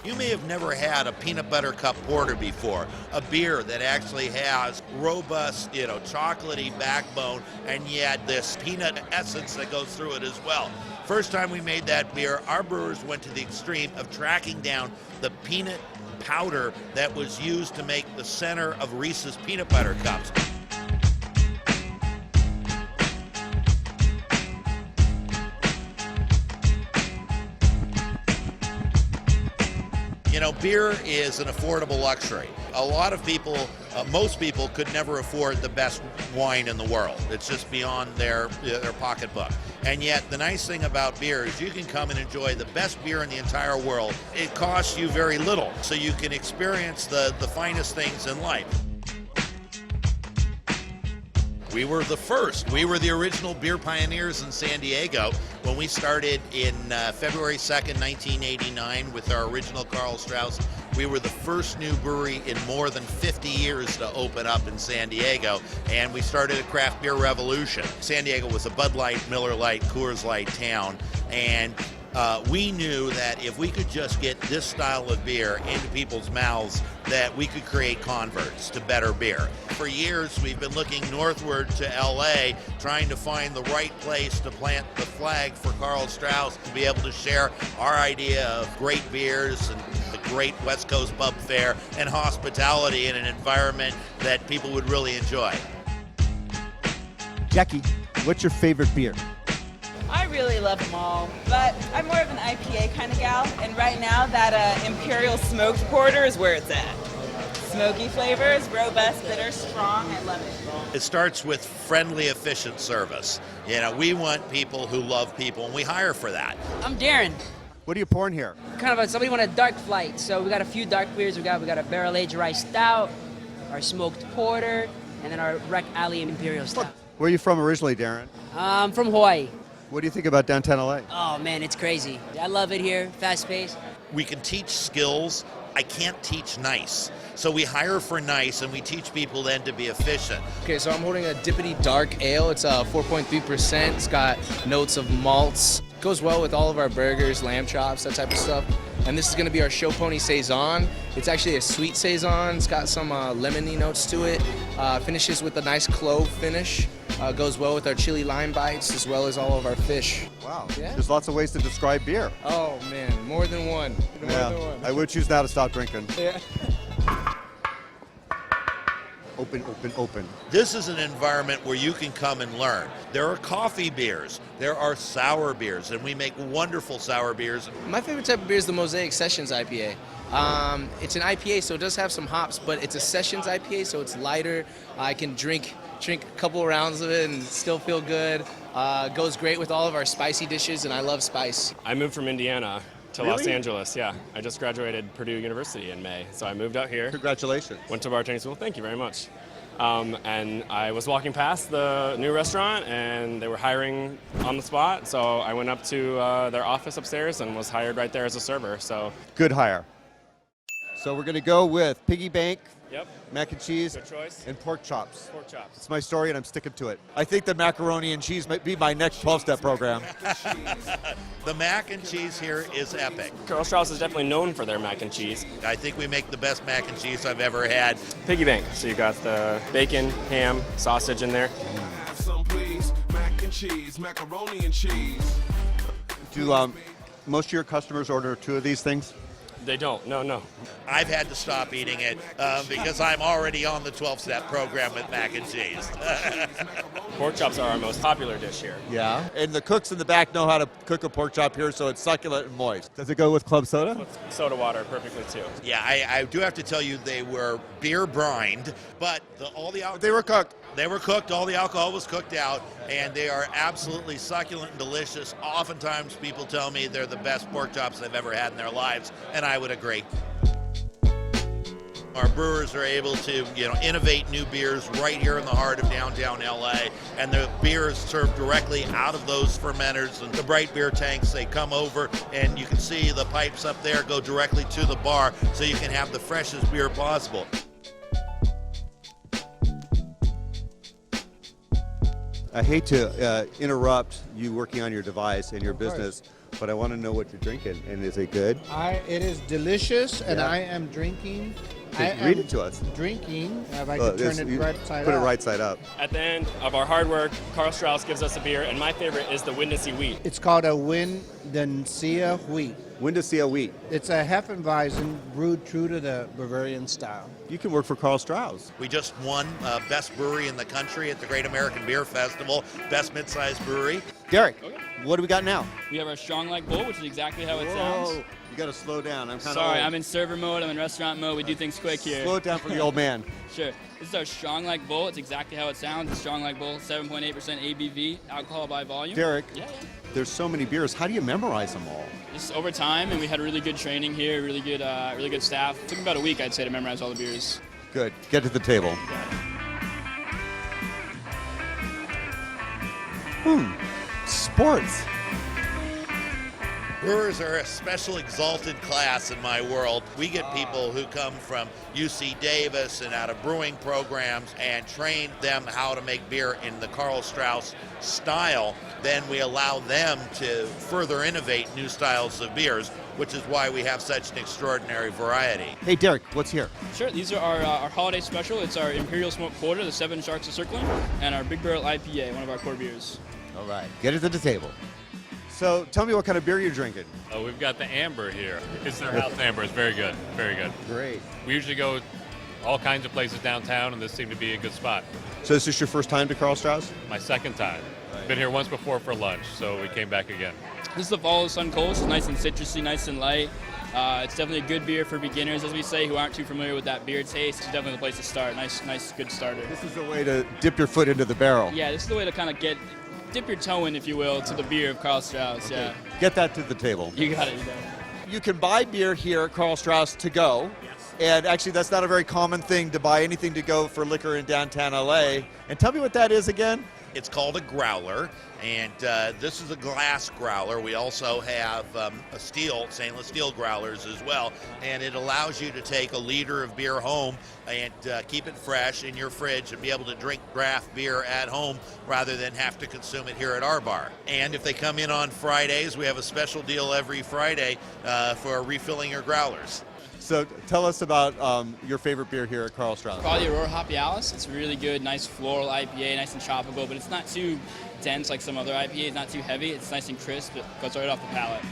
You may have never had a peanut butter cup porter before, a beer that actually has robust, chocolatey backbone and yet this peanut essence that goes through it as well. First time we made that beer, our brewers went to the extreme of tracking down the peanut powder that was used to make the center of Reese's peanut butter cups. Beer is an affordable luxury. A lot of people, most people could never afford the best wine in the world. It's just beyond their pocketbook. And yet the nice thing about beer is you can come and enjoy the best beer in the entire world. It costs you very little, so you can experience the finest things in life. We were the first. We were the original beer pioneers in San Diego when we started in February 2nd, 1989 with our original Karl Strauss. We were the first new brewery in more than 50 years to open up in San Diego, and we started a craft beer revolution. San Diego was a Bud Light, Miller Lite, Coors Light town, and we knew that if we could just get this style of beer into people's mouths, that we could create converts to better beer. For years, we've been looking northward to LA, trying to find the right place to plant the flag for Karl Strauss, to be able to share our idea of great beers and the great West Coast pub fare and hospitality in an environment that people would really enjoy. Jackie, what's your favorite beer? I really love them all, but I'm more of an IPA kind of gal, and right now that Imperial Smoked Porter is where it's at. Smoky flavors, robust, bitter, strong, I love it. It starts with friendly, efficient service. We want people who love people, and we hire for that. I'm Darren. What are you pouring here? Somebody want a dark flight, so we got a few dark beers. We got a barrel-aged rye stout, our smoked porter, and then our Wreck Alley Imperial stout. Where are you from originally, Darren? From Hawaii. What do you think about downtown LA? Oh man, it's crazy. I love it here, fast paced. We can teach skills. I can't teach nice. So we hire for nice, and we teach people then to be efficient. Okay, so I'm holding a Dippity Dark Ale. It's 4.3%. It's got notes of malts. Goes well with all of our burgers, lamb chops, that type of stuff. And this is going to be our Show Pony Saison. It's actually a sweet Saison. It's got some lemony notes to it. Finishes with a nice clove finish. Goes well with our chili lime bites as well as all of our fish. Wow, Yeah. There's lots of ways to describe beer. Oh man, more than one. More than one. I would choose now to stop drinking. Yeah. Open, open, open. This is an environment where you can come and learn. There are coffee beers, there are sour beers, and we make wonderful sour beers. My favorite type of beer is the Mosaic Sessions IPA. It's an IPA, so it does have some hops, but it's a Sessions IPA, so it's lighter. I can drink a couple of rounds of it and still feel good. Goes great with all of our spicy dishes, and I love spice. I moved from Indiana to Really? Los Angeles, yeah. I just graduated Purdue University in May, so I moved out here. Congratulations. Went to bartending school, thank you very much. And I was walking past the new restaurant, and they were hiring on the spot, so I went up to their office upstairs and was hired right there as a server, so. Good hire. So we're going to go with piggy bank, Yep, mac and cheese, good choice. and pork chops. Pork chops. It's my story, and I'm sticking to it. I think the macaroni and cheese might be my next 12-step program. The mac and cheese here is epic. Karl Strauss is definitely known for their mac and cheese. I think we make the best mac and cheese I've ever had. Piggy bank, so you got the bacon, ham, sausage in there. Have some please, mac and cheese, macaroni and cheese. Do most of your customers order 2 of these things? They don't, no. I've had to stop eating it because I'm already on the 12-step program with mac and cheese. Pork chops are our most popular dish here. Yeah. And the cooks in the back know how to cook a pork chop here, so it's succulent and moist. Does it go with club soda? With soda water perfectly too. Yeah, I do have to tell you they were beer brined, but all the alcohol, They were cooked. They were cooked, all the alcohol was cooked out, and they are absolutely succulent and delicious. Oftentimes people tell me they're the best pork chops they've ever had in their lives, and I would agree. Our brewers are able to, innovate new beers right here in the heart of downtown LA, and the beer is served directly out of those fermenters and the bright beer tanks. They come over, and you can see the pipes up there go directly to the bar, so you can have the freshest beer possible. I hate to interrupt you working on your device and your business, but I want to know what you're drinking. And is it good? It is delicious, and Yeah. I am drinking. Read it to us. Drinking. If I Oh, could turn this- it you right side Put up. it right side up. At the end of our hard work, Karl Strauss gives us a beer, and my favorite is the Windansea Wheat. It's called a Windansea Wheat. Windansea wheat. It's a Hefeweizen brewed true to the Bavarian style. You can work for Karl Strauss. We just won Best Brewery in the country at the Great American Beer Festival, Best Mid-Sized Brewery. Derek, what do we got now? We have our Strong Like Bull, which is exactly how it sounds. Whoa, you got to slow down. I'm kind of Sorry, I'm in server mode, I'm in restaurant mode, we do things quick here. Slow it down for the old man. Sure. This is our Strong Like Bull, it's exactly how it sounds. It's Strong Like Bull, 7.8% ABV, alcohol by volume. Derek, Yeah. there's so many beers. How do you memorize them all? Just over time, and we had really good training here, really good staff. It took about a week, I'd say, to memorize all the beers. Good. Get to the table. Sports. Brewers are a special exalted class in my world. We get people who come from UC Davis and out of brewing programs and train them how to make beer in the Karl Strauss style. Then we allow them to further innovate new styles of beers, which is why we have such an extraordinary variety. Hey, Derek, what's here? Sure, these are our holiday special. It's our Imperial Smoked Porter, the 7 Sharks are circling, and our Big Barrel IPA, one of our core beers. All right. Get it to the table. So tell me what kind of beer you're drinking. Oh, we've got the amber here. It's their house amber. It's very good. Very good. Great. We usually go all kinds of places downtown, and this seemed to be a good spot. So is this your first time to Karl Strauss? My second time. Been here once before for lunch, so we came back again. This is the Follow the Sun Coast. It's nice and citrusy, nice and light. It's definitely a good beer for beginners, as we say, who aren't too familiar with that beer taste. It's definitely the place to start. Nice, good starter. This is a way to dip your foot into the barrel. Yeah, this is the way to kind of dip your toe in, if you will, to the beer of Karl Strauss. Yeah, Get that to the table. you got it. You got it. You can buy beer here at Karl Strauss to go. And actually, that's not a very common thing to buy anything to go for liquor in downtown LA. And tell me what that is again. It's called a growler, and this is a glass growler. We also have stainless steel growlers as well, and it allows you to take a liter of beer home and keep it fresh in your fridge and be able to drink draft beer at home rather than have to consume it here at our bar. And if they come in on Fridays, we have a special deal every Friday for refilling your growlers. So tell us about your favorite beer here at Karl Strauss. Probably Aurora Hoppy Alice. It's really good, nice floral IPA, nice and tropical, but it's not too dense like some other IPAs, not too heavy. It's nice and crisp. It goes right off the palate.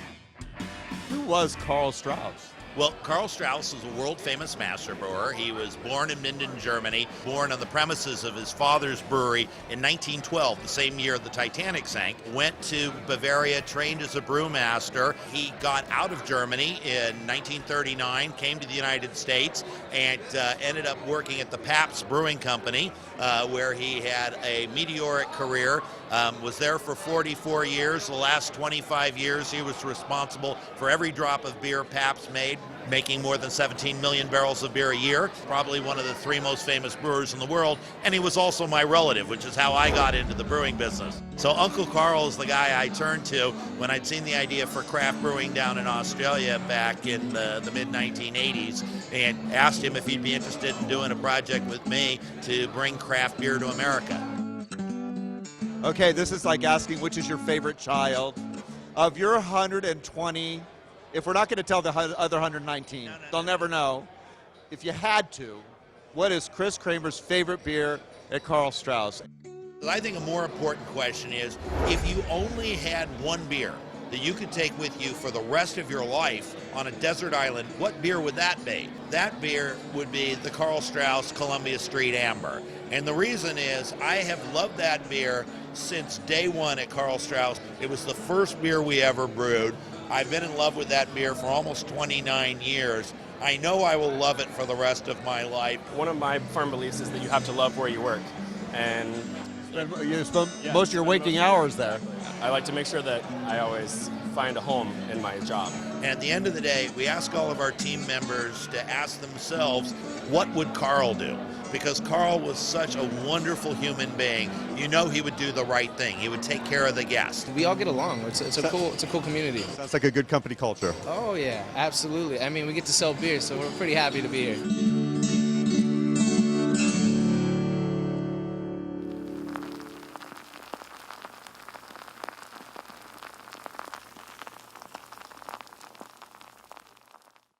Who was Karl Strauss? Well, Karl Strauss is a world-famous master brewer. He was born in Minden, Germany, born on the premises of his father's brewery in 1912, the same year the Titanic sank. Went to Bavaria, trained as a brewmaster. He got out of Germany in 1939, came to the United States, and ended up working at the Pabst Brewing Company, where he had a meteoric career. Was there for 44 years. The last 25 years, he was responsible for every drop of beer Pabst made, making more than 17 million barrels of beer a year. Probably one of the 3 most famous brewers in the world. And he was also my relative, which is how I got into the brewing business. So Uncle Karl is the guy I turned to when I'd seen the idea for craft brewing down in Australia back in the mid-1980s, and asked him if he'd be interested in doing a project with me to bring craft beer to America. Okay, this is like asking which is your favorite child. Of your 120, if we're not going to tell the other 119, they'll never know. If you had to, what is Chris Kramer's favorite beer at Karl Strauss? I think a more important question is, if you only had one beer that you could take with you for the rest of your life on a desert island, what beer would that be? That beer would be the Karl Strauss Columbia Street Amber. And the reason is I have loved that beer since day one at Karl Strauss. It was the first beer we ever brewed. I've been in love with that beer for almost 29 years. I know I will love it for the rest of my life. One of my firm beliefs is that you have to love where you work. And You spend most of your waking hours there. I like to make sure that I always find a home in my job. And at the end of the day, we ask all of our team members to ask themselves, what would Karl do? Because Karl was such a wonderful human being. You know he would do the right thing. He would take care of the guest. We all get along. It's a cool community. Sounds like a good company culture. Oh yeah, absolutely. I mean, we get to sell beer, so we're pretty happy to be here.